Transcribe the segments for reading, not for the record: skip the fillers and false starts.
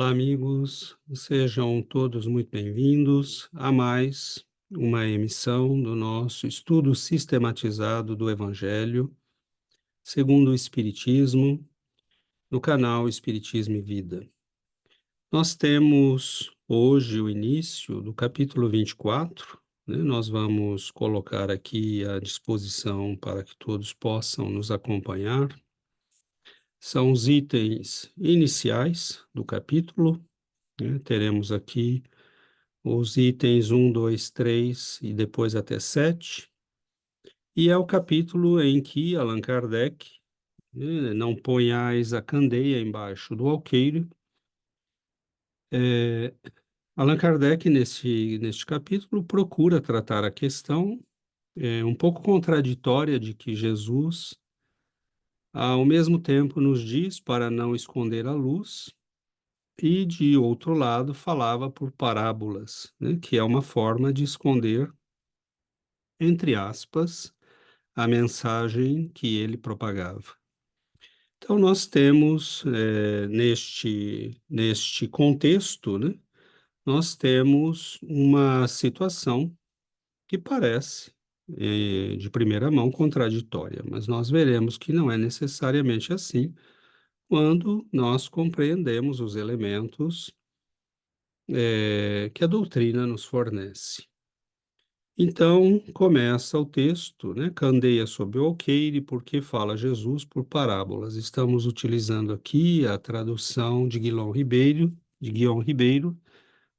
Olá, amigos, sejam todos muito bem-vindos a mais uma emissão do nosso estudo sistematizado do Evangelho segundo o Espiritismo, no canal Espiritismo e Vida. Nós temos hoje o início do capítulo 24, né? Nós vamos colocar aqui à disposição para que todos possam nos acompanhar. São os itens iniciais do capítulo, né? Teremos aqui os itens 1, 2, 3 e depois até 7, e é o capítulo em que Allan Kardec, não ponhais a candeia embaixo do alqueire. Allan Kardec, neste capítulo, procura tratar a questão um pouco contraditória de que Jesus, ao mesmo tempo, nos diz para não esconder a luz, e, de outro lado, falava por parábolas, né, que é uma forma de esconder, entre aspas, a mensagem que ele propagava. Então, nós temos, neste contexto, né, nós temos uma situação que parece, de primeira mão, contraditória, mas nós veremos que não é necessariamente assim quando nós compreendemos os elementos, que a doutrina nos fornece. Então, começa o texto, né? Candeia sob o alqueire, porque fala Jesus por parábolas. Estamos utilizando aqui a tradução de Guion Ribeiro,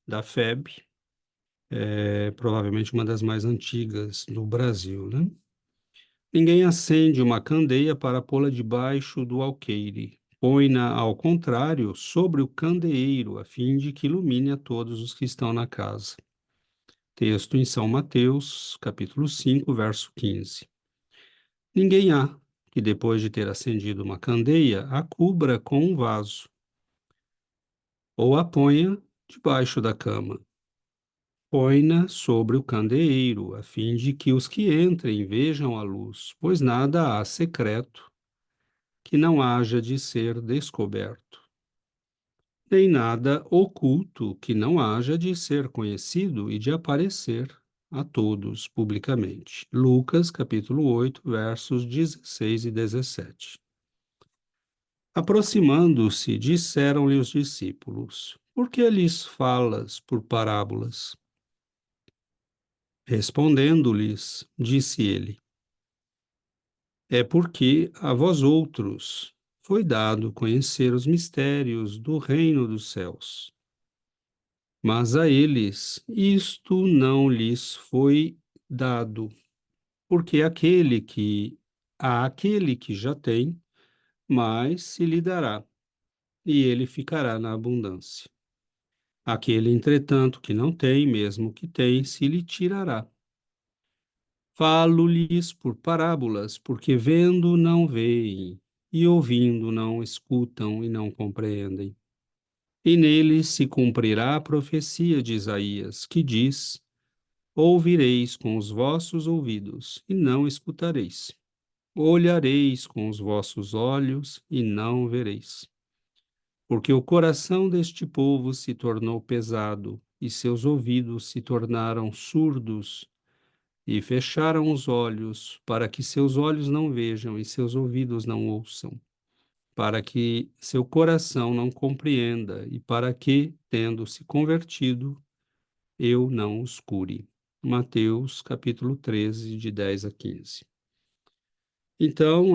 da FEB, provavelmente uma das mais antigas do Brasil, né? Ninguém acende uma candeia para pô-la debaixo do alqueire. Põe-na, ao contrário, sobre o candeeiro, a fim de que ilumine a todos os que estão na casa. Texto em São Mateus, capítulo 5, verso 15. Ninguém há que, depois de ter acendido uma candeia, a cubra com um vaso, ou a ponha debaixo da cama. Põe-na sobre o candeeiro, a fim de que os que entrem vejam a luz, pois nada há secreto que não haja de ser descoberto, nem nada oculto que não haja de ser conhecido e de aparecer a todos publicamente. Lucas, capítulo 8, versos 16 e 17. Aproximando-se, disseram-lhe os discípulos: Por que lhes falas por parábolas? Respondendo-lhes, disse ele: É porque a vós outros foi dado conhecer os mistérios do reino dos céus. Mas a eles isto não lhes foi dado, porque aquele que já tem, mais se lhe dará, e ele ficará na abundância. Aquele, entretanto, que não tem, mesmo que tem, se lhe tirará. Falo-lhes por parábolas, porque vendo não veem, e ouvindo não escutam e não compreendem. E neles se cumprirá a profecia de Isaías, que diz: Ouvireis com os vossos ouvidos, e não escutareis. Olhareis com os vossos olhos, e não vereis. Porque o coração deste povo se tornou pesado, e seus ouvidos se tornaram surdos, e fecharam os olhos, para que seus olhos não vejam e seus ouvidos não ouçam, para que seu coração não compreenda, e para que, tendo se convertido, eu não os cure. Mateus, capítulo 13, de 10 a 15. Então,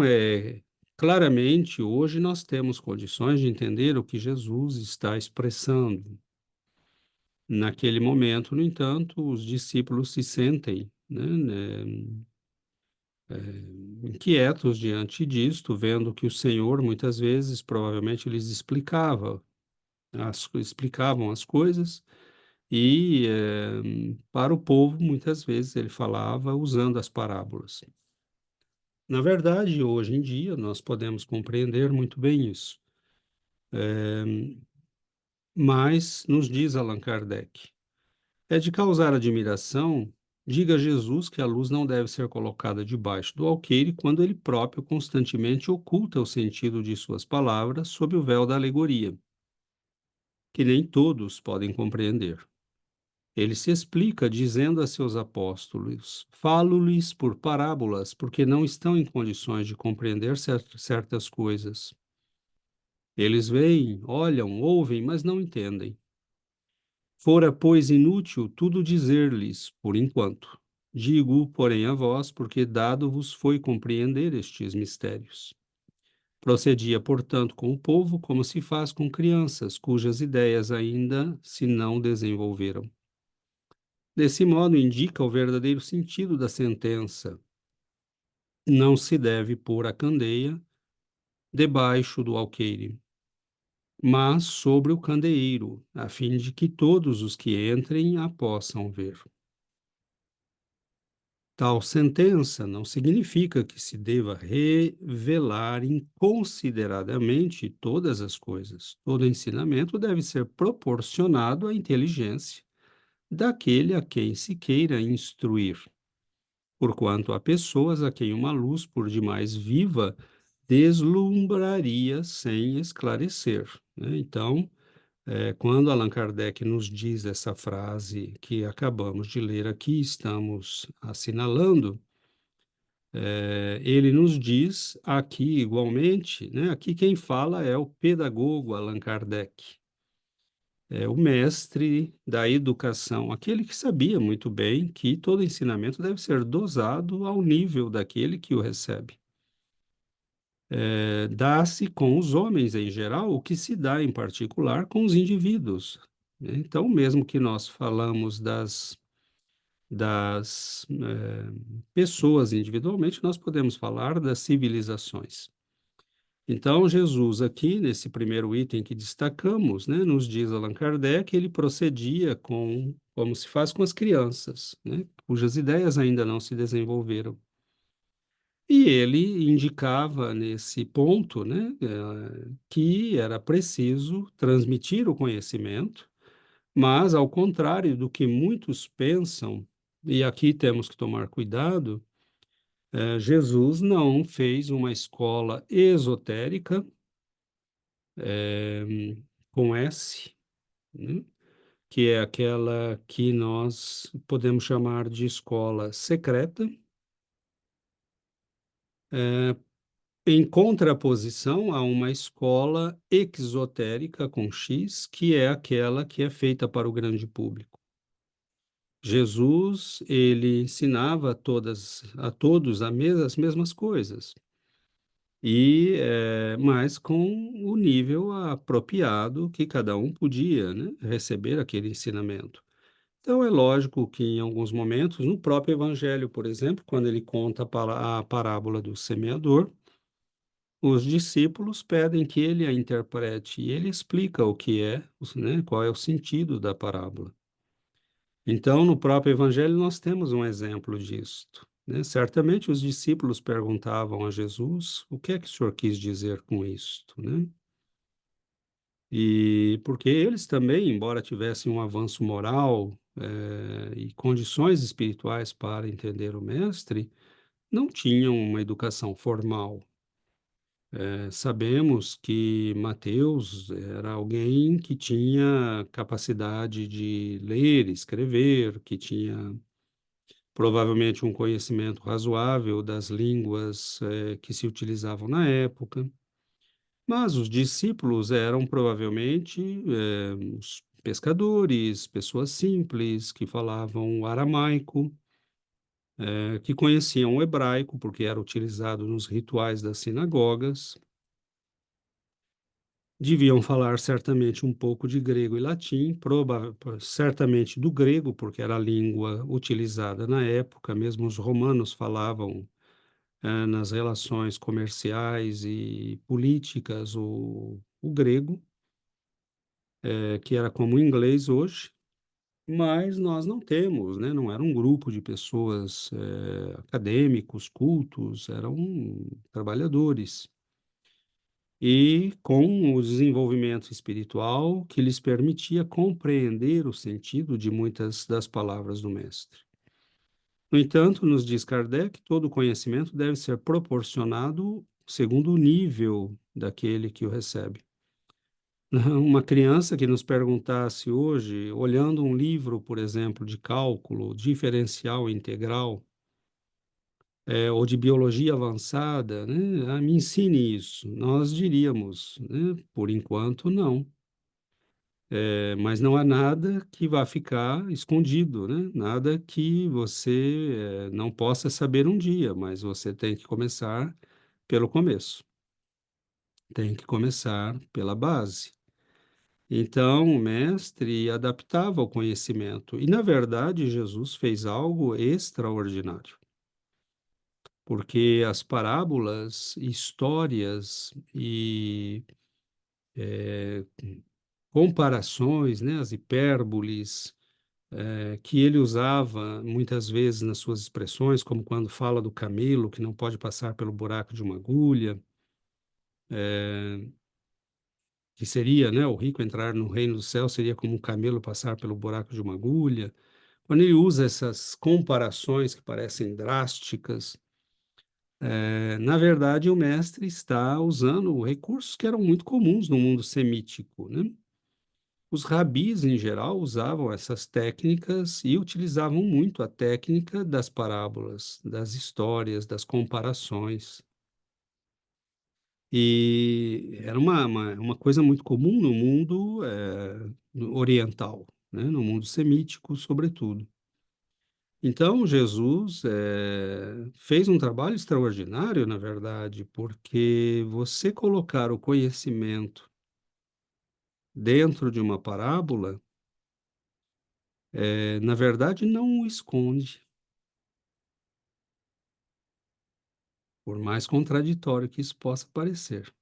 claramente, hoje nós temos condições de entender o que Jesus está expressando. Naquele momento, no entanto, os discípulos se sentem, inquietos diante disto, vendo que o Senhor, muitas vezes, provavelmente, lhes explicavam as coisas, e para o povo, muitas vezes, ele falava usando as parábolas. Na verdade, hoje em dia, nós podemos compreender muito bem isso. Mas, nos diz Allan Kardec, é de causar admiração, diga a Jesus que a luz não deve ser colocada debaixo do alqueire quando ele próprio constantemente oculta o sentido de suas palavras sob o véu da alegoria. que nem todos podem compreender. Ele se explica dizendo a seus apóstolos: Falo-lhes por parábolas, porque não estão em condições de compreender certas coisas. Eles veem, olham, ouvem, mas não entendem. Fora, pois, inútil tudo dizer-lhes, por enquanto. Digo, porém, a vós, porque dado vos foi compreender estes mistérios. Procedia, portanto, com o povo como se faz com crianças, cujas ideias ainda se não desenvolveram. Desse modo, indica o verdadeiro sentido da sentença. Não se deve pôr a candeia debaixo do alqueire, mas sobre o candeeiro, a fim de que todos os que entrem a possam ver. Tal sentença não significa que se deva revelar inconsideradamente todas as coisas. Todo ensinamento deve ser proporcionado à inteligência daquele a quem se queira instruir, porquanto há pessoas a quem uma luz por demais viva deslumbraria sem esclarecer, né? Então, quando Allan Kardec nos diz essa frase que acabamos de ler aqui, estamos assinalando, ele nos diz aqui igualmente, né? Aqui quem fala é o pedagogo Allan Kardec, é o mestre da educação, aquele que sabia muito bem que todo ensinamento deve ser dosado ao nível daquele que o recebe. Dá-se com os homens em geral o que se dá em particular com os indivíduos, né? Então, mesmo que nós falamos das pessoas individualmente, nós podemos falar das civilizações. Então, Jesus, aqui nesse primeiro item que destacamos, né, nos diz Allan Kardec, ele procedia como se faz com as crianças, né, cujas ideias ainda não se desenvolveram. E ele indicava nesse ponto, né, que era preciso transmitir o conhecimento, mas, ao contrário do que muitos pensam, e aqui temos que tomar cuidado, Jesus não fez uma escola esotérica, com S, né, que é aquela que nós podemos chamar de escola secreta, em contraposição a uma escola exotérica com X, que é aquela que é feita para o grande público. Jesus, ele ensinava a todos as mesmas coisas, mas com o nível apropriado que cada um podia, né, receber aquele ensinamento. Então, é lógico que em alguns momentos, no próprio Evangelho, por exemplo, quando ele conta a parábola do semeador, os discípulos pedem que ele a interprete e ele explica o que é, né, qual é o sentido da parábola. Então, no próprio Evangelho, nós temos um exemplo disto, né? Certamente os discípulos perguntavam a Jesus: o que é que o senhor quis dizer com isto, né? E porque eles também, embora tivessem um avanço moral, e condições espirituais para entender o Mestre, não tinham uma educação formal. Sabemos que Mateus era alguém que tinha capacidade de ler e escrever, que tinha provavelmente um conhecimento razoável das línguas, que se utilizavam na época, mas os discípulos eram provavelmente, os pescadores, pessoas simples que falavam o aramaico, que conheciam o hebraico, porque era utilizado nos rituais das sinagogas. Deviam falar certamente um pouco de grego e latim, certamente do grego, porque era a língua utilizada na época, mesmo os romanos falavam, nas relações comerciais e políticas o grego, que era como o inglês hoje, mas nós não temos, né? Não era um grupo de pessoas, acadêmicos, cultos, eram trabalhadores. E com o desenvolvimento espiritual que lhes permitia compreender o sentido de muitas das palavras do Mestre. No entanto, nos diz Kardec, todo conhecimento deve ser proporcionado segundo o nível daquele que o recebe. Uma criança que nos perguntasse hoje, olhando um livro, por exemplo, de cálculo diferencial integral, ou de biologia avançada, né? Me ensine isso. Nós diríamos, né? Por enquanto, não. Mas não há nada que vá ficar escondido, né? Nada que você não possa saber um dia, mas você tem que começar pelo começo. Tem que começar pela base. Então, o mestre adaptava o conhecimento. E, na verdade, Jesus fez algo extraordinário, porque as parábolas, histórias e comparações, né, as hipérboles, que ele usava muitas vezes nas suas expressões, como quando fala do camelo que não pode passar pelo buraco de uma agulha, que seria, né, o rico entrar no reino do céu seria como um camelo passar pelo buraco de uma agulha. Quando ele usa essas comparações que parecem drásticas, na verdade o mestre está usando recursos que eram muito comuns no mundo semítico, né? Os rabis, em geral, usavam essas técnicas e utilizavam muito a técnica das parábolas, das histórias, das comparações. E era uma coisa muito comum no mundo oriental, né? No mundo semítico, sobretudo. Então, Jesus fez um trabalho extraordinário, na verdade, porque você colocar o conhecimento dentro de uma parábola, na verdade, não o esconde, por mais contraditório que isso possa parecer.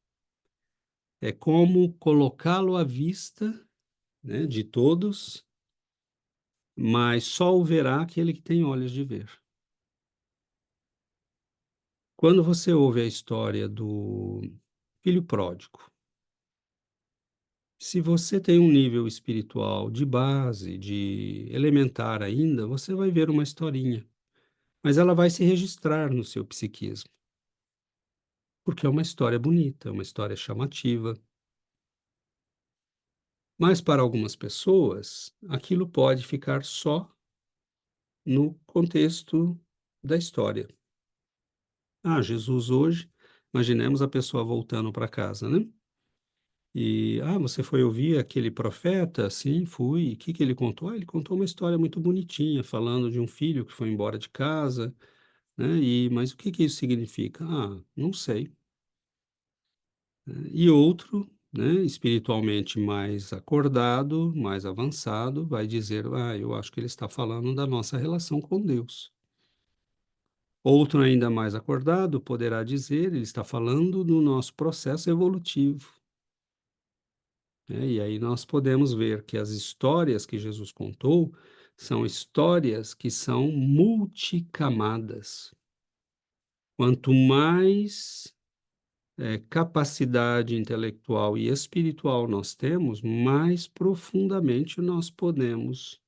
É como colocá-lo à vista, né, de todos, mas só o verá aquele que tem olhos de ver. Quando você ouve a história do filho pródigo, se você tem um nível espiritual de base, de elementar ainda, você vai ver uma historinha, mas ela vai se registrar no seu psiquismo, porque é uma história bonita, é uma história chamativa. Mas para algumas pessoas, aquilo pode ficar só no contexto da história. Ah, Jesus hoje, imaginemos a pessoa voltando para casa, né? E, você foi ouvir aquele profeta? Sim, fui. E o que que ele contou? Ele contou uma história muito bonitinha, falando de um filho que foi embora de casa, né? Mas o que que isso significa? Não sei. E outro, né, espiritualmente mais acordado, mais avançado, vai dizer, eu acho que ele está falando da nossa relação com Deus. Outro ainda mais acordado poderá dizer, ele está falando do nosso processo evolutivo, né? E aí nós podemos ver que as histórias que Jesus contou são histórias que são multicamadas. Quanto mais capacidade intelectual e espiritual nós temos, mais profundamente nós podemos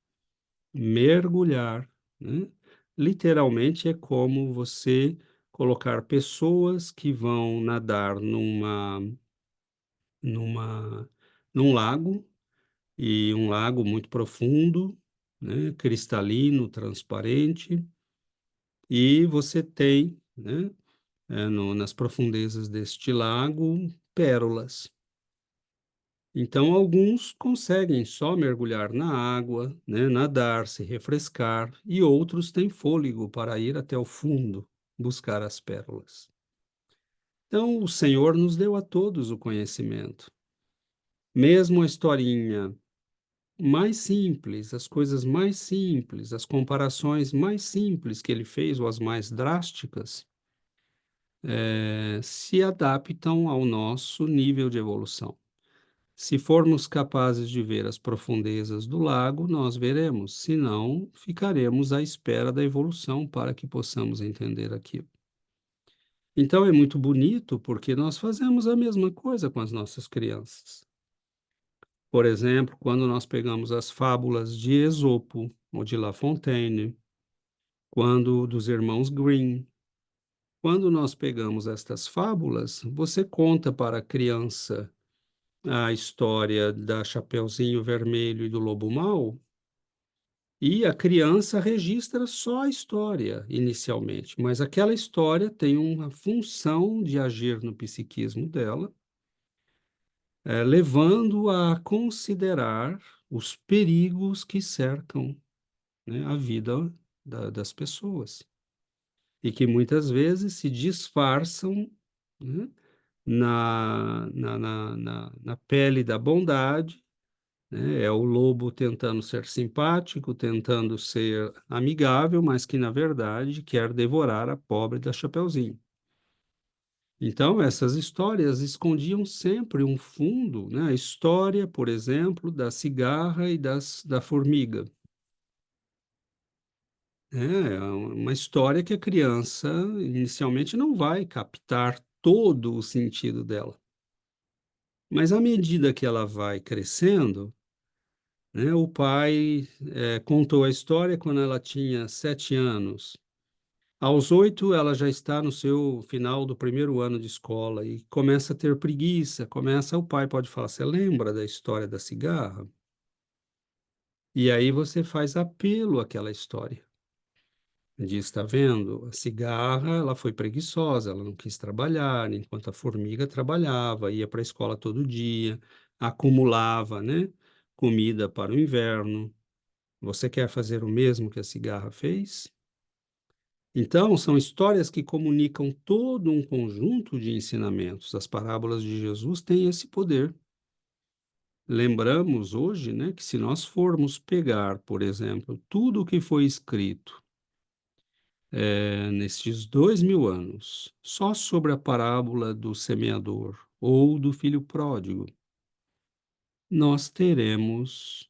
mergulhar, né? Literalmente é como você colocar pessoas que vão nadar numa, num lago, e um lago muito profundo, né? Cristalino, transparente, e você tem, né? Nas profundezas deste lago, pérolas. Então, alguns conseguem só mergulhar na água, né, nadar, se refrescar, e outros têm fôlego para ir até o fundo buscar as pérolas. Então, o Senhor nos deu a todos o conhecimento. Mesmo a historinha mais simples, as coisas mais simples, as comparações mais simples que ele fez, ou as mais drásticas, se adaptam ao nosso nível de evolução. Se formos capazes de ver as profundezas do lago, nós veremos, senão, ficaremos à espera da evolução para que possamos entender aquilo. Então é muito bonito porque nós fazemos a mesma coisa com as nossas crianças. Por exemplo, quando nós pegamos as fábulas de Esopo ou de La Fontaine, quando dos irmãos Grimm, quando nós pegamos estas fábulas, você conta para a criança a história da Chapeuzinho Vermelho e do Lobo Mau, e a criança registra só a história inicialmente, mas aquela história tem uma função de agir no psiquismo dela, levando a considerar os perigos que cercam, né, a vida das pessoas e que muitas vezes se disfarçam, né, na pele da bondade, né? É o lobo tentando ser simpático, tentando ser amigável, mas que, na verdade, quer devorar a pobre da Chapeuzinho. Então, essas histórias escondiam sempre um fundo, né? A história, por exemplo, da cigarra e da formiga. É uma história que a criança inicialmente não vai captar todo o sentido dela. Mas à medida que ela vai crescendo, né, o pai contou a história quando ela tinha 7 anos. Aos 8, ela já está no seu final do primeiro ano de escola e começa a ter preguiça. O pai pode falar: Você lembra da história da cigarra? E aí você faz apelo àquela história. Diz: Está vendo? A cigarra, ela foi preguiçosa, ela não quis trabalhar, enquanto a formiga trabalhava, ia para a escola todo dia, acumulava, né, comida para o inverno. Você quer fazer o mesmo que a cigarra fez? Então, são histórias que comunicam todo um conjunto de ensinamentos. As parábolas de Jesus têm esse poder. Lembramos hoje, né, que se nós formos pegar, por exemplo, tudo o que foi escrito nestes 2000 anos, só sobre a parábola do semeador ou do filho pródigo, nós teremos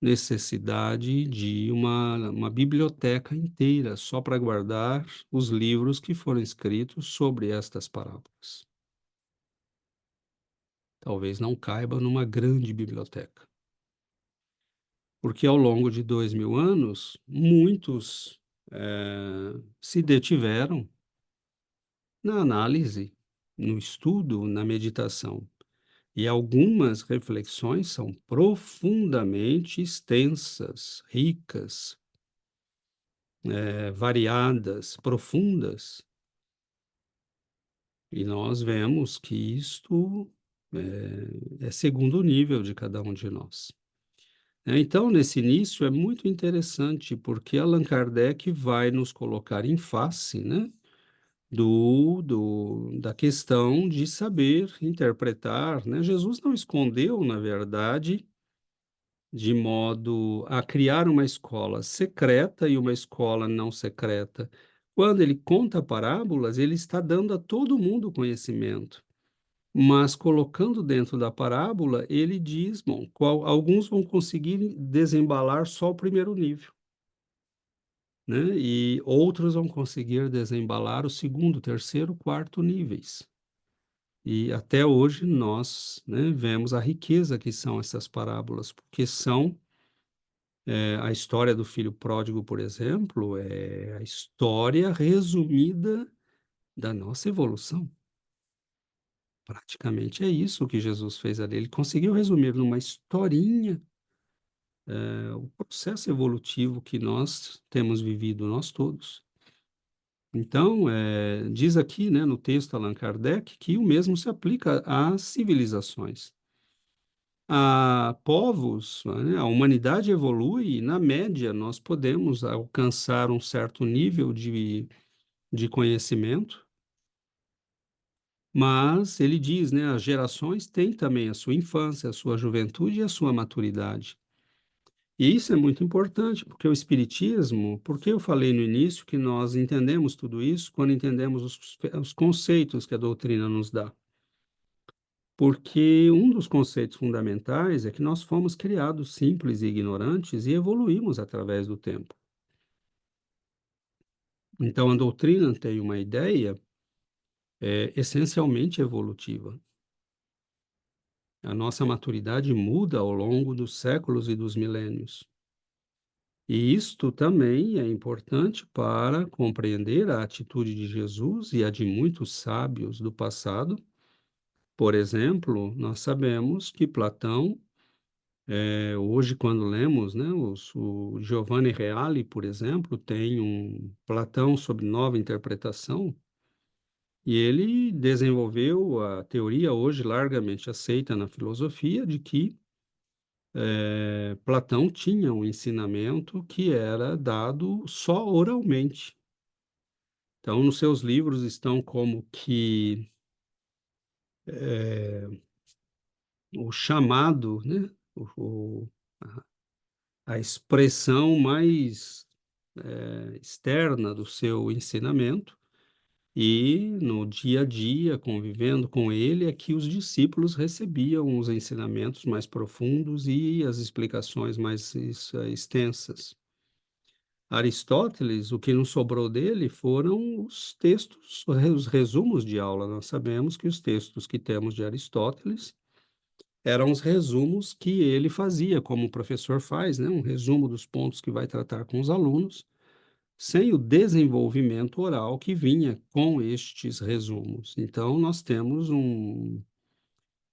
necessidade de uma biblioteca inteira só para guardar os livros que foram escritos sobre estas parábolas. Talvez não caiba numa grande biblioteca, porque ao longo de 2000 anos, muitos se detiveram na análise, no estudo, na meditação. E algumas reflexões são profundamente extensas, ricas, variadas, profundas, e nós vemos que isto é segundo nível de cada um de nós. Então, nesse início, é muito interessante, porque Allan Kardec vai nos colocar em face, né, da questão de saber interpretar, né? Jesus não escondeu, na verdade, de modo a criar uma escola secreta e uma escola não secreta. Quando ele conta parábolas, ele está dando a todo mundo conhecimento, mas colocando dentro da parábola, ele diz, bom, alguns vão conseguir desembalar só o primeiro nível, né? E outros vão conseguir desembalar o segundo, terceiro, quarto níveis. E até hoje nós, né, vemos a riqueza que são essas parábolas, porque são a história do filho pródigo, por exemplo, é a história resumida da nossa evolução. Praticamente é isso que Jesus fez ali. Ele conseguiu resumir numa historinha, o processo evolutivo que nós temos vivido, nós todos. Então, diz aqui, né, no texto Allan Kardec, que o mesmo se aplica às civilizações. A povos, né, a humanidade evolui e, na média, nós podemos alcançar um certo nível de conhecimento, mas ele diz, né, as gerações têm também a sua infância, a sua juventude e a sua maturidade. E isso é muito importante, porque o Espiritismo, porque eu falei no início que nós entendemos tudo isso quando entendemos os conceitos que a doutrina nos dá. Porque um dos conceitos fundamentais é que nós fomos criados simples e ignorantes e evoluímos através do tempo. Então, a doutrina tem uma ideia essencialmente evolutiva. A nossa maturidade muda ao longo dos séculos e dos milênios. E isto também é importante para compreender a atitude de Jesus e a de muitos sábios do passado, Por exemplo, nós sabemos que Platão, hoje quando lemos, né, o Giovanni Reale, por exemplo, tem um Platão sob nova interpretação, e ele desenvolveu a teoria hoje largamente aceita na filosofia de que Platão tinha um ensinamento que era dado só oralmente. Então, nos seus livros estão como que o chamado, né, a a expressão mais externa do seu ensinamento, e no dia a dia, convivendo com ele, é que os discípulos recebiam os ensinamentos mais profundos e as explicações mais extensas. Aristóteles, o que não sobrou dele foram os textos, os resumos de aula. Nós sabemos que os textos que temos de Aristóteles eram os resumos que ele fazia, como o professor faz, né? Um resumo dos pontos que vai tratar com os alunos, sem o desenvolvimento oral que vinha com estes resumos. Então, nós temos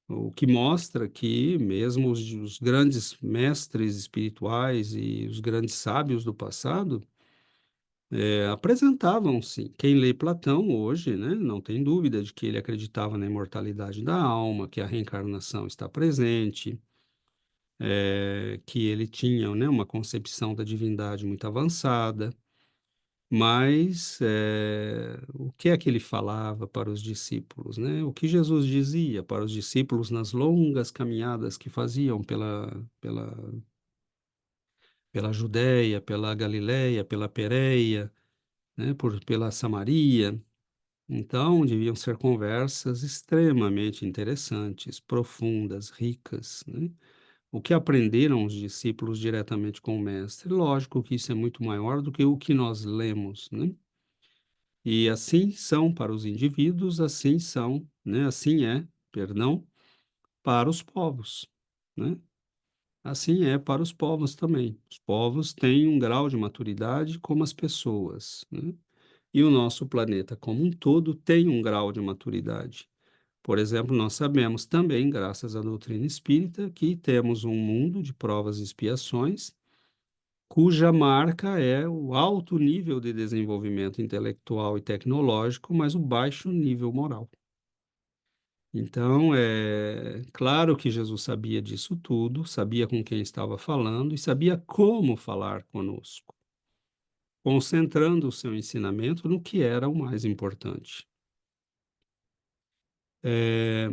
o que mostra que mesmo os grandes mestres espirituais e os grandes sábios do passado apresentavam, sim. Quem lê Platão hoje, né, não tem dúvida de que ele acreditava na imortalidade da alma, que a reencarnação está presente, que ele tinha, né, uma concepção da divindade muito avançada, mas o que é que ele falava para os discípulos, né? O que Jesus dizia para os discípulos nas longas caminhadas que faziam pela Judéia, pela Galileia, pela Pérea, né, pela Samaria. Então, deviam ser conversas extremamente interessantes, profundas, ricas, né? O que aprenderam os discípulos diretamente com o mestre? Lógico que isso é muito maior do que o que nós lemos, né? E assim são para os indivíduos, assim são, né? Assim é, perdão, para os povos, né? Assim é para os povos também. Os povos têm um grau de maturidade como as pessoas, né? E o nosso planeta como um todo tem um grau de maturidade. Por exemplo, nós sabemos também, graças à doutrina espírita, que temos um mundo de provas e expiações, cuja marca é o alto nível de desenvolvimento intelectual e tecnológico, mas o baixo nível moral. Então, é claro que Jesus sabia disso tudo, sabia com quem estava falando e sabia como falar conosco, concentrando o seu ensinamento no que era o mais importante. É,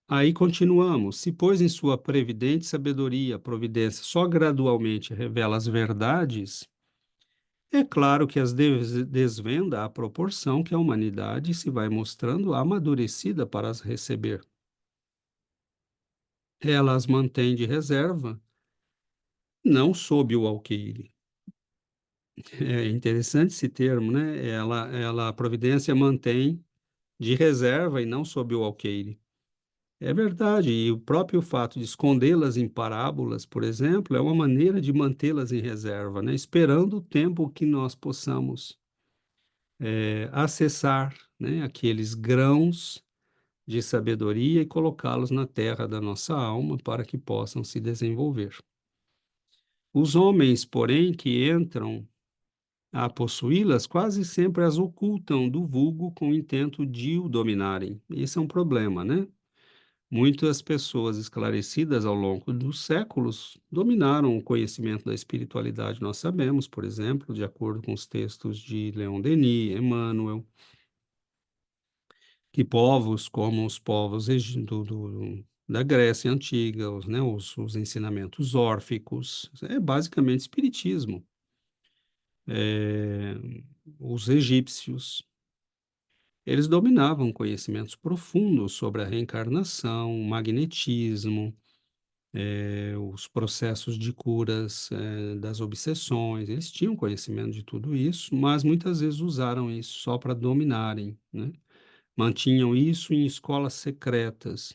Aí continuamos. Se, pois, em sua previdente sabedoria, providência só gradualmente revela as verdades, é claro que as desvenda à proporção que a humanidade se vai mostrando amadurecida para as receber. Ela as mantém de reserva, não sob o alqueire. É interessante esse termo, né? A providência mantém de reserva e não sob o alqueire. É verdade, e o próprio fato de escondê-las em parábolas, por exemplo, é uma maneira de mantê-las em reserva, né? Esperando o tempo que nós possamos acessar, né, aqueles grãos de sabedoria e colocá-los na terra da nossa alma para que possam se desenvolver. Os homens, porém, que entram a possuí-las, quase sempre as ocultam do vulgo com o intento de o dominarem. Esse é um problema, né? Muitas pessoas esclarecidas ao longo dos séculos dominaram o conhecimento da espiritualidade. Nós sabemos, por exemplo, de acordo com os textos de Leon Denis, Emmanuel, que povos como os povos da Grécia Antiga, né, os ensinamentos órficos, é basicamente espiritismo. É, os egípcios, eles dominavam conhecimentos profundos sobre a reencarnação, o magnetismo, os processos de curas, das obsessões, eles tinham conhecimento de tudo isso, mas muitas vezes usaram isso só para dominarem, né? Mantinham isso em escolas secretas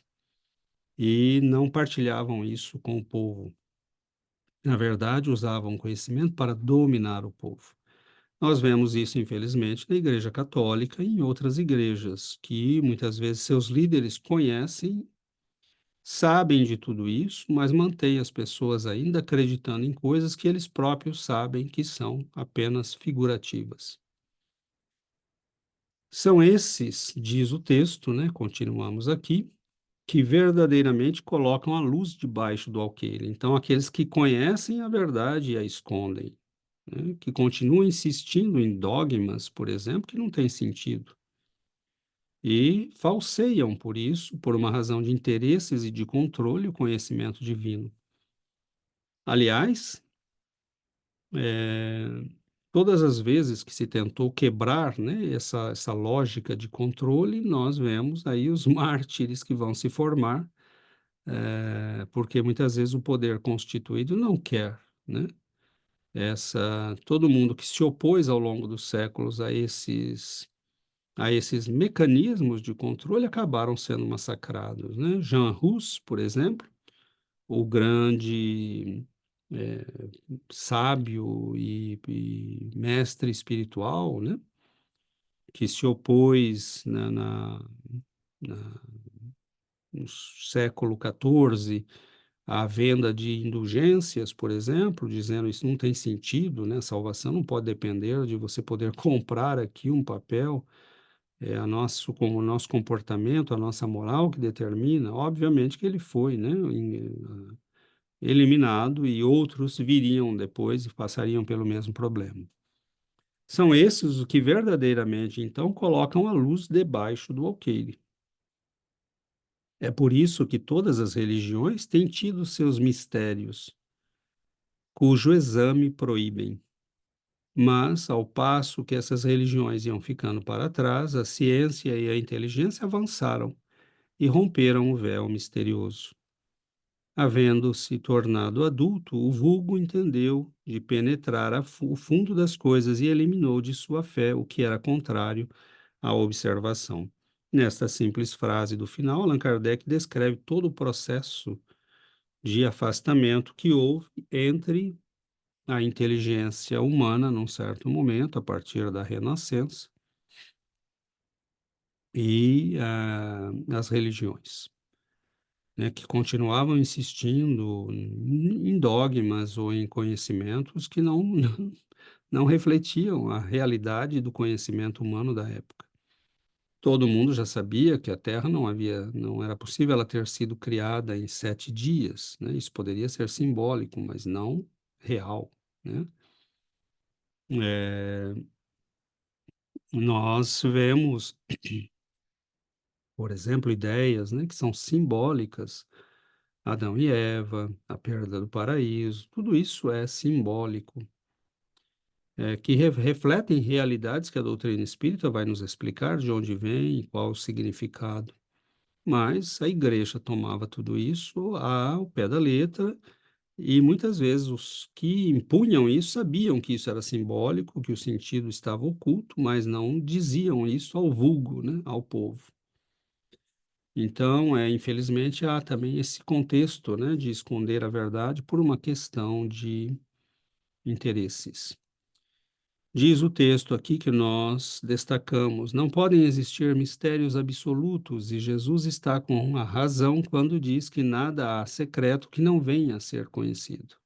e não partilhavam isso com o povo. Na verdade, usavam o conhecimento para dominar o povo. Nós vemos isso, infelizmente, na Igreja Católica e em outras igrejas, que muitas vezes seus líderes conhecem, sabem de tudo isso, mas mantêm as pessoas ainda acreditando em coisas que eles próprios sabem que são apenas figurativas. São esses, diz o texto, né? Continuamos aqui, que verdadeiramente colocam a luz debaixo do alqueire. Então, aqueles que conhecem a verdade e a escondem, né? Que continuam insistindo em dogmas, por exemplo, que não têm sentido. E falseiam, por isso, por uma razão de interesses e de controle, o conhecimento divino. Aliás, todas as vezes que se tentou quebrar, né, essa lógica de controle, nós vemos aí os mártires que vão se formar, porque muitas vezes o poder constituído não quer, né, todo mundo que se opôs ao longo dos séculos a esses mecanismos de controle acabaram sendo massacrados, né? Jean Hus, por exemplo, o grande eh, sábio e mestre espiritual, né? Que se opôs na- no século XIV à venda de indulgências, por exemplo, dizendo isso não tem sentido, né? Salvação não pode depender de você poder comprar aqui um papel, com o nosso comportamento, a nossa moral que determina. Obviamente que ele foi, né, eliminado e outros viriam depois e passariam pelo mesmo problema. São esses os que verdadeiramente, então, colocam a luz debaixo do alqueire. É por isso que todas as religiões têm tido seus mistérios, cujo exame proíbem. Mas, ao passo que essas religiões iam ficando para trás, a ciência e a inteligência avançaram e romperam o véu misterioso. Havendo-se tornado adulto, o vulgo entendeu de penetrar o fundo das coisas e eliminou de sua fé o que era contrário à observação. Nesta simples frase do final, Allan Kardec descreve todo o processo de afastamento que houve entre a inteligência humana, num certo momento, a partir da Renascença, e as religiões, né, que continuavam insistindo em dogmas ou em conhecimentos que não refletiam a realidade do conhecimento humano da época. Todo mundo já sabia que a Terra não era possível ela ter sido criada em 7 dias, né? Isso poderia ser simbólico, mas não real, né? É, nós vemos, por exemplo, ideias, né, que são simbólicas. Adão e Eva, a perda do paraíso, tudo isso é simbólico, que refletem realidades que a doutrina espírita vai nos explicar de onde vem, qual o significado. Mas a igreja tomava tudo isso ao pé da letra e muitas vezes os que impunham isso sabiam que isso era simbólico, que o sentido estava oculto, mas não diziam isso ao vulgo, né, ao povo. Então, infelizmente, há também esse contexto, né, de esconder a verdade por uma questão de interesses. Diz o texto aqui que nós destacamos: não podem existir mistérios absolutos, e Jesus está com a razão quando diz que nada há secreto que não venha a ser conhecido.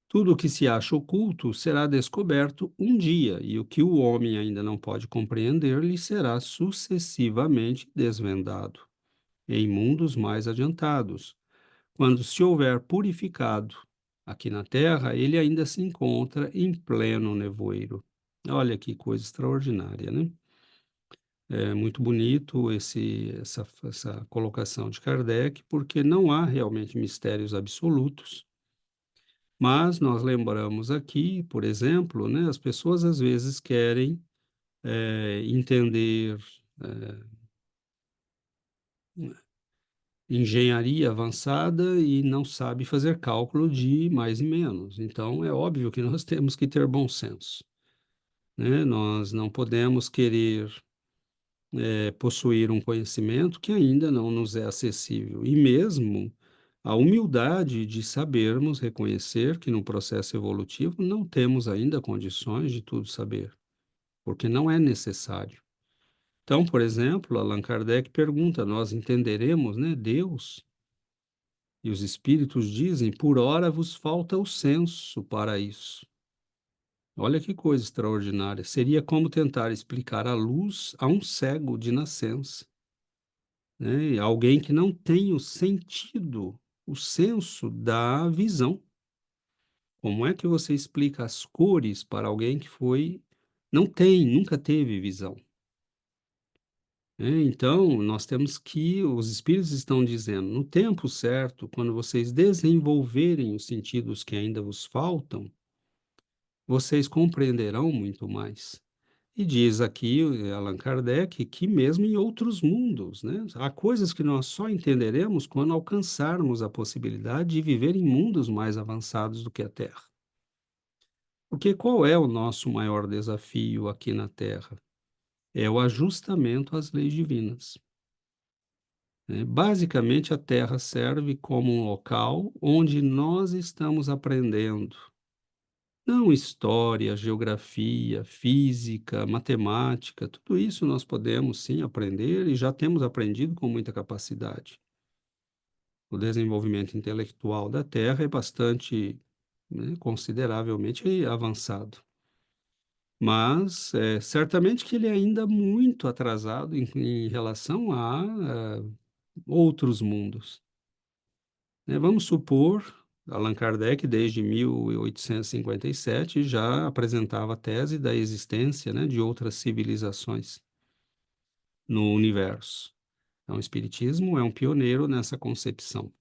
Tudo o que se acha oculto será descoberto um dia, e o que o homem ainda não pode compreender lhe será sucessivamente desvendado, em mundos mais adiantados. Quando se houver purificado aqui na terra, ele ainda se encontra em pleno nevoeiro. Olha que coisa extraordinária, né? É muito bonito essa colocação de Kardec, porque não há realmente mistérios absolutos, mas nós lembramos aqui, por exemplo, né, as pessoas às vezes querem entender engenharia avançada e não sabe fazer cálculo de mais e menos. Então, é óbvio que nós temos que ter bom senso, né? Nós não podemos querer possuir um conhecimento que ainda não nos é acessível. E mesmo A humildade de sabermos reconhecer que no processo evolutivo não temos ainda condições de tudo saber, porque não é necessário. Então, por exemplo, Allan Kardec pergunta: nós entenderemos, né, Deus? E os espíritos dizem: por ora vos falta o senso para isso. Olha que coisa extraordinária. Seria como tentar explicar a luz a um cego de nascença, né? Alguém que não tem o sentido, o senso da visão. Como é que você explica as cores para alguém que não tem, nunca teve visão, né? Então, nós temos que, os espíritos estão dizendo, no tempo certo, quando vocês desenvolverem os sentidos que ainda vos faltam, vocês compreenderão muito mais. E diz aqui Allan Kardec que mesmo em outros mundos, né, há coisas que nós só entenderemos quando alcançarmos a possibilidade de viver em mundos mais avançados do que a Terra. Porque qual é o nosso maior desafio aqui na Terra? É o ajustamento às leis divinas, né? Basicamente, a Terra serve como um local onde nós estamos aprendendo. Não história, geografia, física, matemática, tudo isso nós podemos sim aprender e já temos aprendido com muita capacidade. O desenvolvimento intelectual da Terra é bastante, né, consideravelmente avançado. Mas certamente que ele é ainda muito atrasado em relação a outros mundos, né? Vamos supor, Allan Kardec, desde 1857, já apresentava a tese da existência, né, de outras civilizações no universo. Então, o Espiritismo é um pioneiro nessa concepção.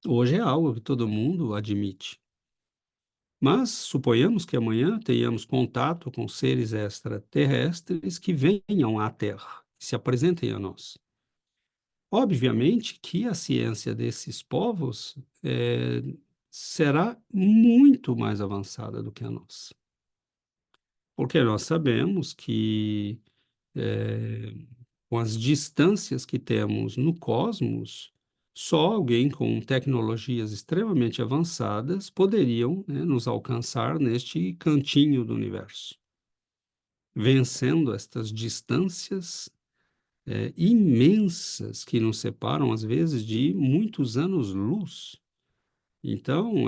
Hoje é algo que todo mundo admite. Mas suponhamos que amanhã tenhamos contato com seres extraterrestres que venham à Terra, que se apresentem a nós. Obviamente que a ciência desses povos será muito mais avançada do que a nossa, porque nós sabemos que eh, com as distâncias que temos no cosmos, só alguém com tecnologias extremamente avançadas poderiam, né, nos alcançar neste cantinho do universo, vencendo estas distâncias imensas que nos separam, às vezes, de muitos anos-luz. Então,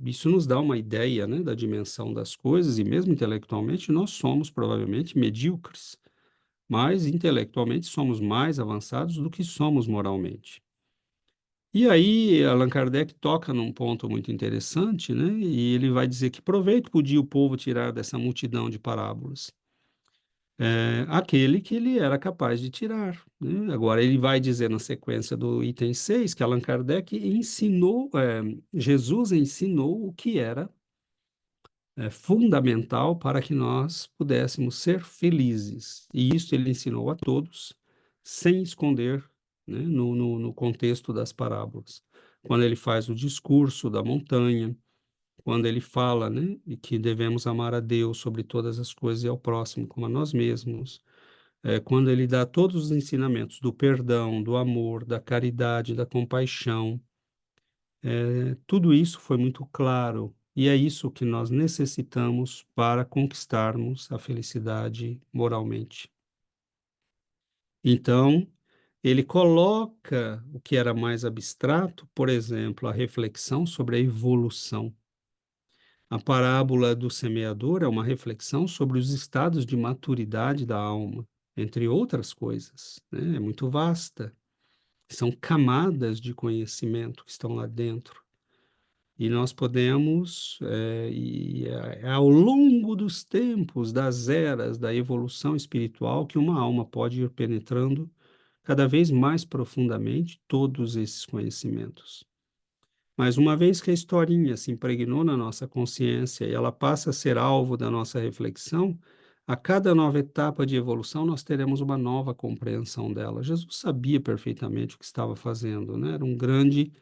isso nos dá uma ideia, né, da dimensão das coisas, e mesmo intelectualmente, nós somos provavelmente medíocres, mas intelectualmente somos mais avançados do que somos moralmente. E aí, Allan Kardec toca num ponto muito interessante, né, e ele vai dizer que proveito podia o povo tirar dessa multidão de parábolas. Aquele que ele era capaz de tirar, né? Agora, ele vai dizer na sequência do item 6 que Allan Kardec ensinou, Jesus ensinou o que era fundamental para que nós pudéssemos ser felizes. E isso ele ensinou a todos, sem esconder, né, no contexto das parábolas. Quando ele faz o discurso da montanha, quando ele fala, né, de que devemos amar a Deus sobre todas as coisas e ao próximo como a nós mesmos, quando ele dá todos os ensinamentos do perdão, do amor, da caridade, da compaixão, tudo isso foi muito claro e é isso que nós necessitamos para conquistarmos a felicidade moralmente. Então, ele coloca o que era mais abstrato, por exemplo, a reflexão sobre a evolução. A parábola do semeador é uma reflexão sobre os estados de maturidade da alma, entre outras coisas, né? É muito vasta. São camadas de conhecimento que estão lá dentro. E nós podemos, ao longo dos tempos, das eras, da evolução espiritual, que uma alma pode ir penetrando cada vez mais profundamente todos esses conhecimentos. Mas uma vez que a historinha se impregnou na nossa consciência e ela passa a ser alvo da nossa reflexão, a cada nova etapa de evolução nós teremos uma nova compreensão dela. Jesus sabia perfeitamente o que estava fazendo, né? Era um grande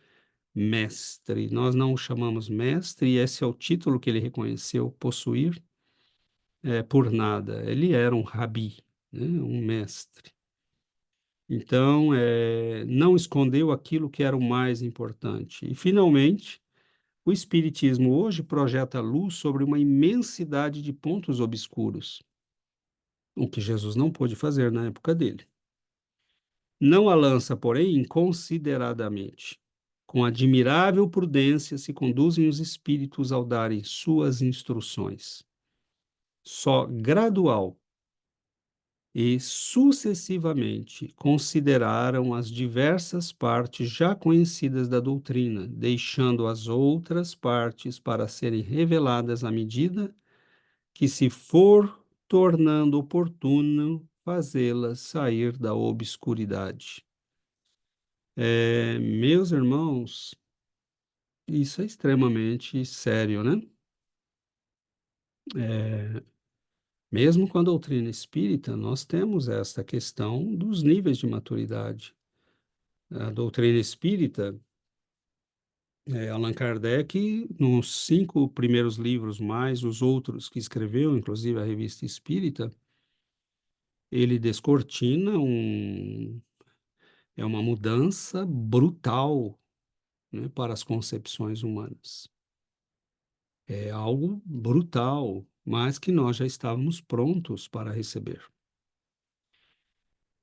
mestre. Nós não o chamamos mestre, e esse é o título que ele reconheceu possuir, por nada. Ele era um rabi, né? Um mestre. Então, não escondeu aquilo que era o mais importante. E, finalmente, o Espiritismo hoje projeta luz sobre uma imensidade de pontos obscuros, o que Jesus não pôde fazer na época dele. Não a lança, porém, inconsideradamente. Com admirável prudência se conduzem os espíritos ao darem suas instruções. Só gradual e sucessivamente consideraram as diversas partes já conhecidas da doutrina, deixando as outras partes para serem reveladas à medida que se for tornando oportuno fazê-las sair da obscuridade. Meus irmãos, isso é extremamente sério, né? É, Mesmo com a doutrina espírita, nós temos esta questão dos níveis de maturidade. A doutrina espírita, Allan Kardec, nos 5 primeiros livros, mais os outros que escreveu, inclusive a Revista Espírita, ele descortina uma mudança brutal, né, para as concepções humanas. É algo brutal, mas que nós já estávamos prontos para receber.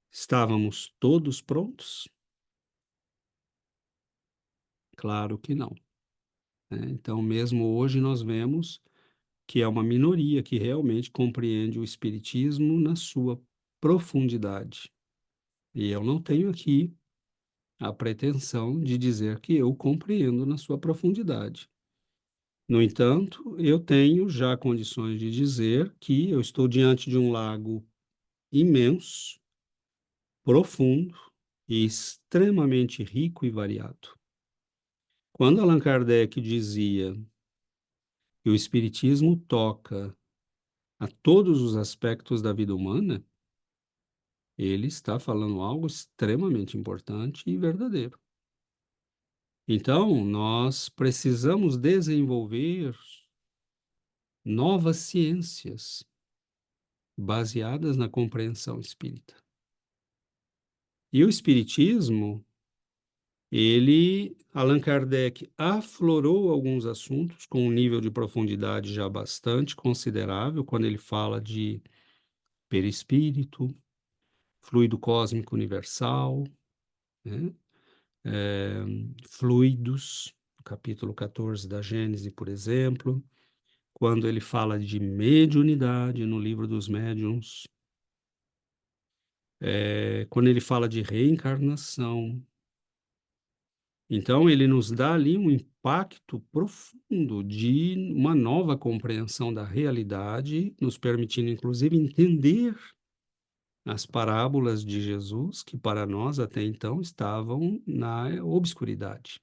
Estávamos todos prontos? Claro que não, né? Então, mesmo hoje, nós vemos que é uma minoria que realmente compreende o Espiritismo na sua profundidade. E eu não tenho aqui a pretensão de dizer que eu compreendo na sua profundidade. No entanto, eu tenho já condições de dizer que eu estou diante de um lago imenso, profundo e extremamente rico e variado. Quando Allan Kardec dizia que o Espiritismo toca a todos os aspectos da vida humana, ele está falando algo extremamente importante e verdadeiro. Então, nós precisamos desenvolver novas ciências baseadas na compreensão espírita. E o Espiritismo, Allan Kardec aflorou alguns assuntos com um nível de profundidade já bastante considerável, quando ele fala de perispírito, fluido cósmico universal, né? É, fluidos, capítulo 14 da Gênese, por exemplo, quando ele fala de mediunidade no livro dos médiuns, quando ele fala de reencarnação. Então, ele nos dá ali um impacto profundo de uma nova compreensão da realidade, nos permitindo, inclusive, entender as parábolas de Jesus, que para nós até então estavam na obscuridade.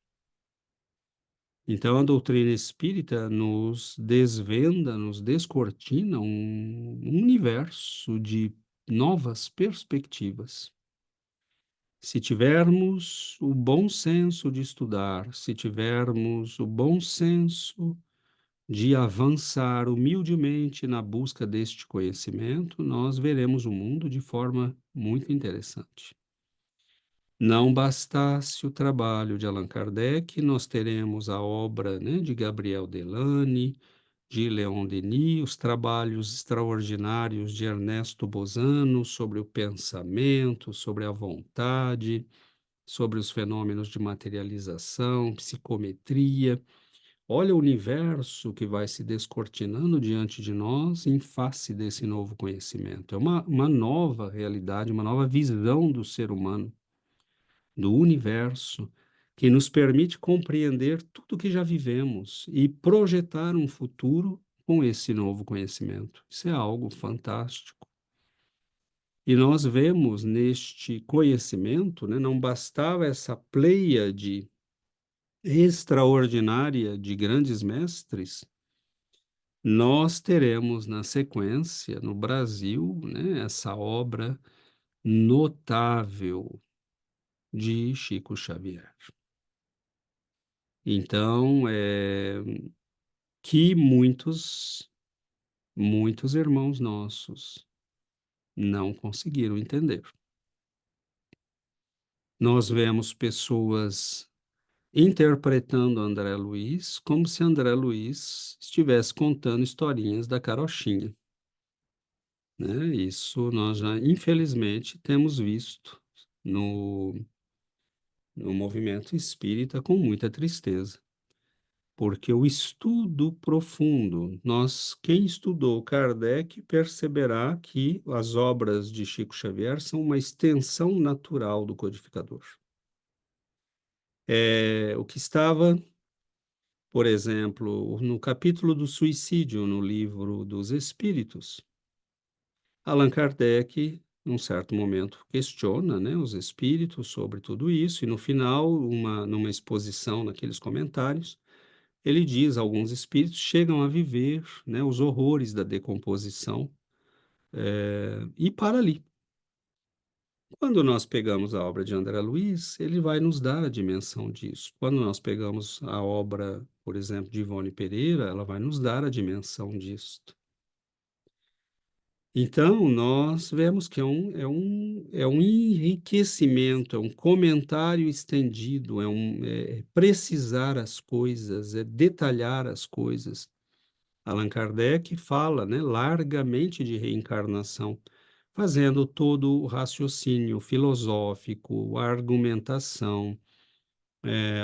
Então, a doutrina espírita nos desvenda, nos descortina um universo de novas perspectivas. Se tivermos o bom senso de estudar, se tivermos o bom senso de avançar humildemente na busca deste conhecimento, nós veremos o mundo de forma muito interessante. Não bastasse o trabalho de Allan Kardec, nós teremos a obra, né, de Gabriel Delany, de Leon Denis, os trabalhos extraordinários de Ernesto Bozano sobre o pensamento, sobre a vontade, sobre os fenômenos de materialização, psicometria. Olha o universo que vai se descortinando diante de nós em face desse novo conhecimento. É uma nova realidade, uma nova visão do ser humano, do universo, que nos permite compreender tudo o que já vivemos e projetar um futuro com esse novo conhecimento. Isso é algo fantástico. E nós vemos neste conhecimento, né, não bastava essa pleiade extraordinária de grandes mestres, nós teremos na sequência, no Brasil, né, essa obra notável de Chico Xavier. Então, que muitos irmãos nossos não conseguiram entender. Nós vemos pessoas interpretando André Luiz como se André Luiz estivesse contando historinhas da carochinha, né? Isso nós já, infelizmente, temos visto no, no movimento espírita com muita tristeza, porque o estudo profundo, quem estudou Kardec perceberá que as obras de Chico Xavier são uma extensão natural do codificador. O que estava, por exemplo, no capítulo do suicídio, no livro dos Espíritos, Allan Kardec, num certo momento, questiona, né, os espíritos sobre tudo isso, e no final, numa exposição, naqueles comentários, ele diz: alguns espíritos chegam a viver, né, os horrores da decomposição, e para ali. Quando nós pegamos a obra de André Luiz, ele vai nos dar a dimensão disso. Quando nós pegamos a obra, por exemplo, de Ivone Pereira, ela vai nos dar a dimensão disso. Então, nós vemos que é um enriquecimento, é um comentário estendido, é precisar as coisas, é detalhar as coisas. Allan Kardec fala, né, largamente de reencarnação, fazendo todo o raciocínio filosófico, a argumentação,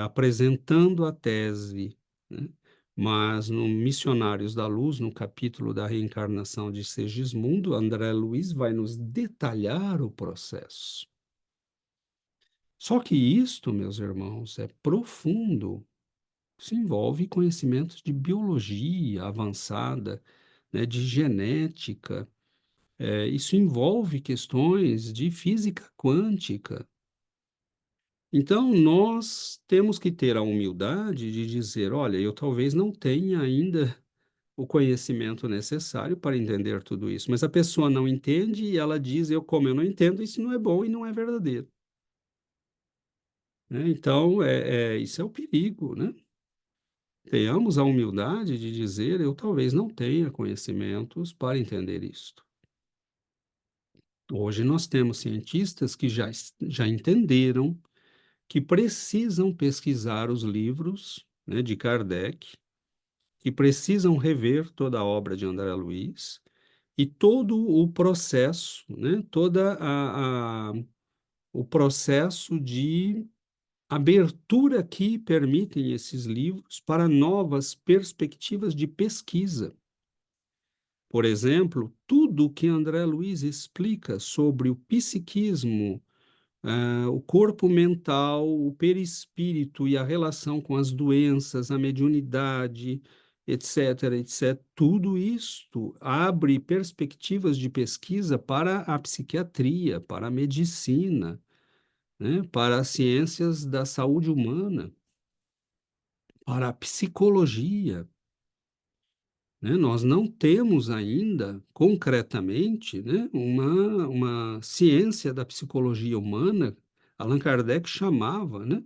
apresentando a tese, né? Mas no Missionários da Luz, no capítulo da reencarnação de Segismundo, André Luiz vai nos detalhar o processo. Só que isto, meus irmãos, é profundo. Isso envolve conhecimentos de biologia avançada, né, de genética. Isso envolve questões de física quântica. Então, nós temos que ter a humildade de dizer: olha, eu talvez não tenha ainda o conhecimento necessário para entender tudo isso, mas a pessoa não entende e ela diz: como eu não entendo, isso não é bom e não é verdadeiro. Né? Então, isso é o perigo, né? Tenhamos a humildade de dizer: eu talvez não tenha conhecimentos para entender isto. Hoje nós temos cientistas que já entenderam que precisam pesquisar os livros, né, de Kardec, que precisam rever toda a obra de André Luiz e todo o processo, né, o processo de abertura que permitem esses livros para novas perspectivas de pesquisa. Por exemplo, tudo que André Luiz explica sobre o psiquismo, o corpo mental, o perispírito e a relação com as doenças, a mediunidade, etc., etc., tudo isto abre perspectivas de pesquisa para a psiquiatria, para a medicina, né, para as ciências da saúde humana, para a psicologia. Né? Nós não temos ainda, concretamente, né, uma ciência da psicologia humana. Allan Kardec chamava, né,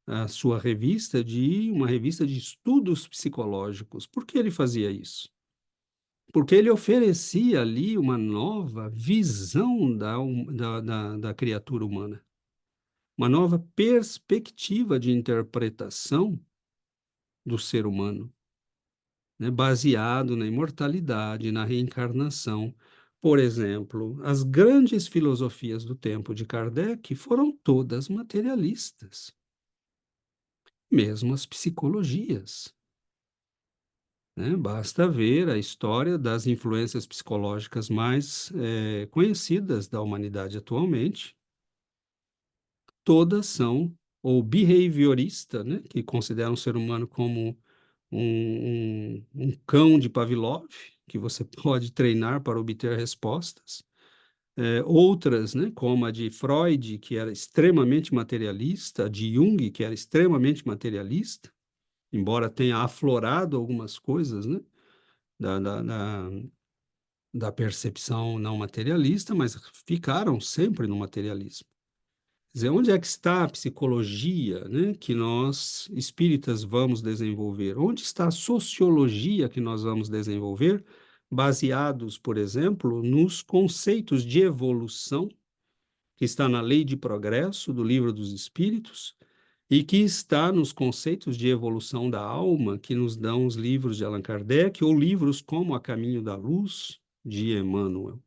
a sua revista de uma revista de estudos psicológicos. Por que ele fazia isso? Porque ele oferecia ali uma nova visão da criatura humana, uma nova perspectiva de interpretação do ser humano, né, baseado na imortalidade, na reencarnação. Por exemplo, as grandes filosofias do tempo de Kardec foram todas materialistas, mesmo as psicologias. Né? Basta ver a história das influências psicológicas mais conhecidas da humanidade atualmente. Todas são ou behaviorista, né? Que consideram o ser humano como um cão de Pavlov, que você pode treinar para obter respostas. Outras, né, como a de Freud, que era extremamente materialista, a de Jung, que era extremamente materialista, embora tenha aflorado algumas coisas, né, da, da, da, da percepção não materialista, mas ficaram sempre no materialismo. Quer dizer, onde é que está a psicologia, né, que nós, espíritas, vamos desenvolver? Onde está a sociologia que nós vamos desenvolver, baseados, por exemplo, nos conceitos de evolução que está na Lei de Progresso do Livro dos Espíritos e que está nos conceitos de evolução da alma que nos dão os livros de Allan Kardec ou livros como A Caminho da Luz, de Emmanuel.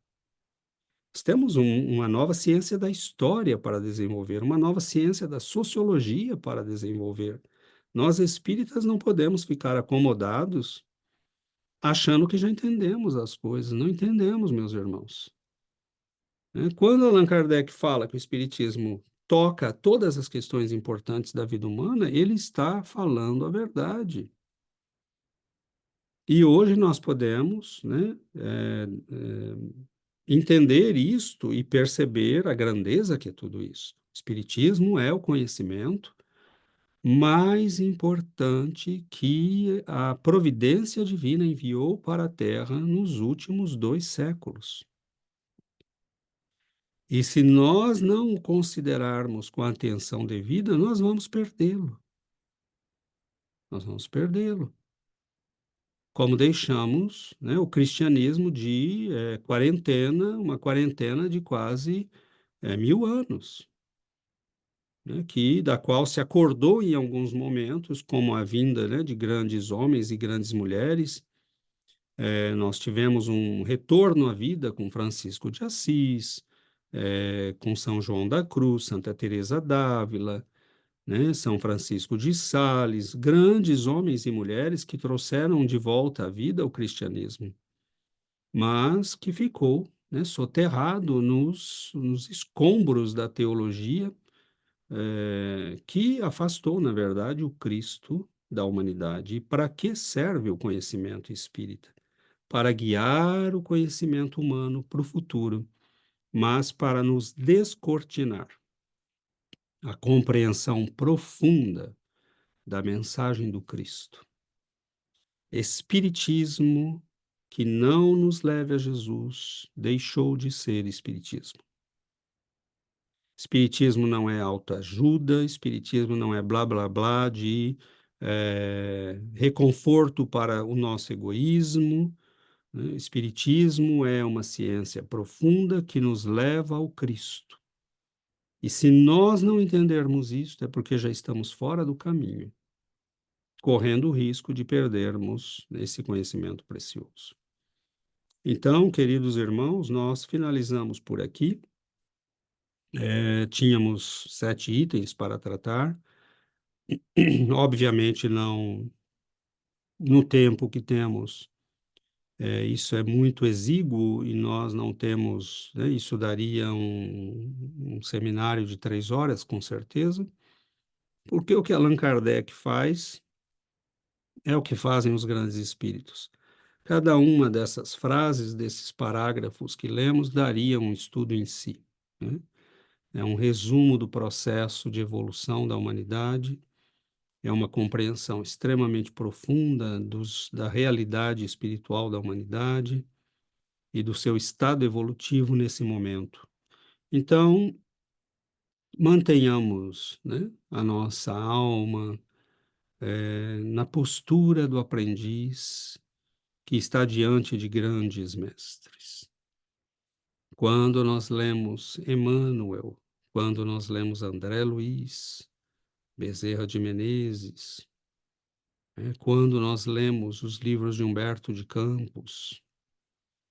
Nós temos uma nova ciência da história para desenvolver, uma nova ciência da sociologia para desenvolver. Nós espíritas não podemos ficar acomodados achando que já entendemos as coisas. Não entendemos, meus irmãos. Quando Allan Kardec fala que o espiritismo toca todas as questões importantes da vida humana, ele está falando a verdade. E hoje nós podemos, né, entender isto e perceber a grandeza que é tudo isso. O Espiritismo é o conhecimento mais importante que a providência divina enviou para a Terra nos últimos 2 séculos. E se nós não o considerarmos com a atenção devida, nós vamos perdê-lo. Nós vamos perdê-lo. Como deixamos, né, o cristianismo de quarentena, uma quarentena de quase 1000 anos, né, da qual se acordou em alguns momentos, como a vinda, né, de grandes homens e grandes mulheres. Nós tivemos um retorno à vida com Francisco de Assis, com São João da Cruz, Santa Teresa d'Ávila, né, São Francisco de Sales, grandes homens e mulheres que trouxeram de volta à vida o cristianismo, mas que ficou, né, soterrado nos escombros da teologia, que afastou, na verdade, o Cristo da humanidade. E para que serve o conhecimento espírita? Para guiar o conhecimento humano para o futuro, mas para nos descortinar a compreensão profunda da mensagem do Cristo. Espiritismo que não nos leve a Jesus deixou de ser espiritismo. Espiritismo não é autoajuda, espiritismo não é blá blá blá de reconforto para o nosso egoísmo, né? Espiritismo é uma ciência profunda que nos leva ao Cristo. E se nós não entendermos isso, é porque já estamos fora do caminho, correndo o risco de perdermos esse conhecimento precioso. Então, queridos irmãos, nós finalizamos por aqui. Tínhamos 7 itens para tratar. Obviamente, não no tempo que temos, isso é muito exíguo e nós não temos, né, isso daria um seminário de 3 horas, com certeza, porque o que Allan Kardec faz é o que fazem os grandes espíritos. Cada uma dessas frases, desses parágrafos que lemos, daria um estudo em si, né? É um resumo do processo de evolução da humanidade, é uma compreensão extremamente profunda da realidade espiritual da humanidade e do seu estado evolutivo nesse momento. Então, mantenhamos, né, a nossa alma na postura do aprendiz que está diante de grandes mestres. Quando nós lemos Emmanuel, quando nós lemos André Luiz, Bezerra de Menezes, quando nós lemos os livros de Humberto de Campos,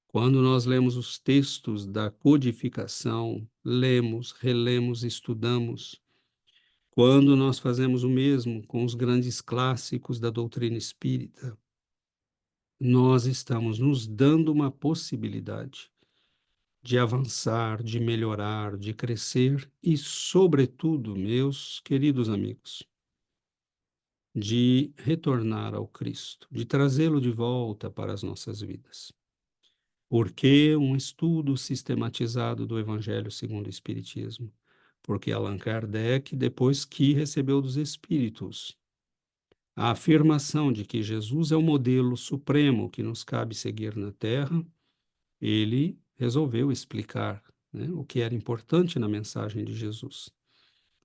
quando nós lemos os textos da codificação, lemos, relemos, estudamos, quando nós fazemos o mesmo com os grandes clássicos da doutrina espírita, nós estamos nos dando uma possibilidade de avançar, de melhorar, de crescer e, sobretudo, meus queridos amigos, de retornar ao Cristo, de trazê-lo de volta para as nossas vidas. Por que um estudo sistematizado do Evangelho segundo o Espiritismo? Porque Allan Kardec, depois que recebeu dos Espíritos a afirmação de que Jesus é o modelo supremo que nos cabe seguir na Terra, ele resolveu explicar, né, o que era importante na mensagem de Jesus.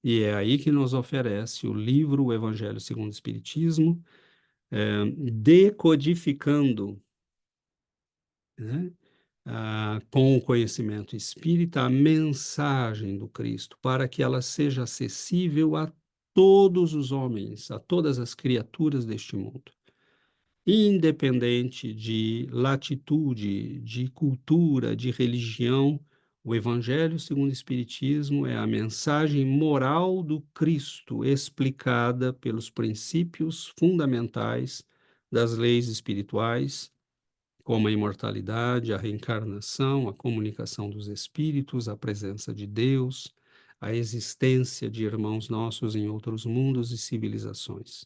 E é aí que nos oferece o livro O Evangelho segundo o Espiritismo, decodificando, né, com o conhecimento espírita, a mensagem do Cristo, para que ela seja acessível a todos os homens, a todas as criaturas deste mundo, independente de latitude, de cultura, de religião. O Evangelho segundo o Espiritismo é a mensagem moral do Cristo, explicada pelos princípios fundamentais das leis espirituais, como a imortalidade, a reencarnação, a comunicação dos espíritos, a presença de Deus, a existência de irmãos nossos em outros mundos e civilizações.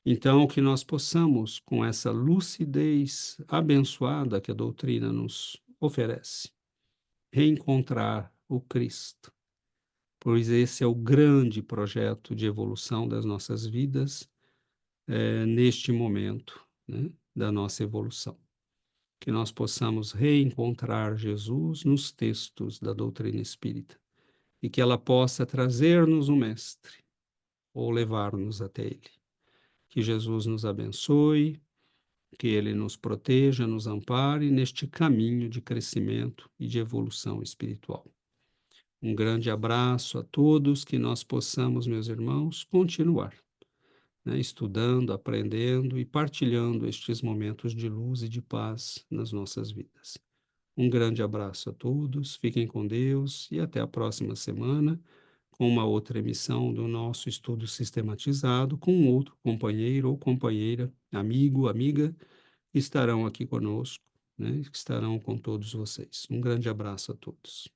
Então, que nós possamos, com essa lucidez abençoada que a doutrina nos oferece, reencontrar o Cristo, pois esse é o grande projeto de evolução das nossas vidas, neste momento, né, da nossa evolução. Que nós possamos reencontrar Jesus nos textos da doutrina espírita e que ela possa trazer-nos o Mestre ou levar-nos até Ele. Que Jesus nos abençoe, que Ele nos proteja, nos ampare neste caminho de crescimento e de evolução espiritual. Um grande abraço a todos, que nós possamos, meus irmãos, continuar, né, estudando, aprendendo e partilhando estes momentos de luz e de paz nas nossas vidas. Um grande abraço a todos, fiquem com Deus e até a próxima semana com uma outra emissão do nosso estudo sistematizado com um outro companheiro ou companheira, amigo, amiga, que estarão aqui conosco, né, que estarão com todos vocês. Um grande abraço a todos.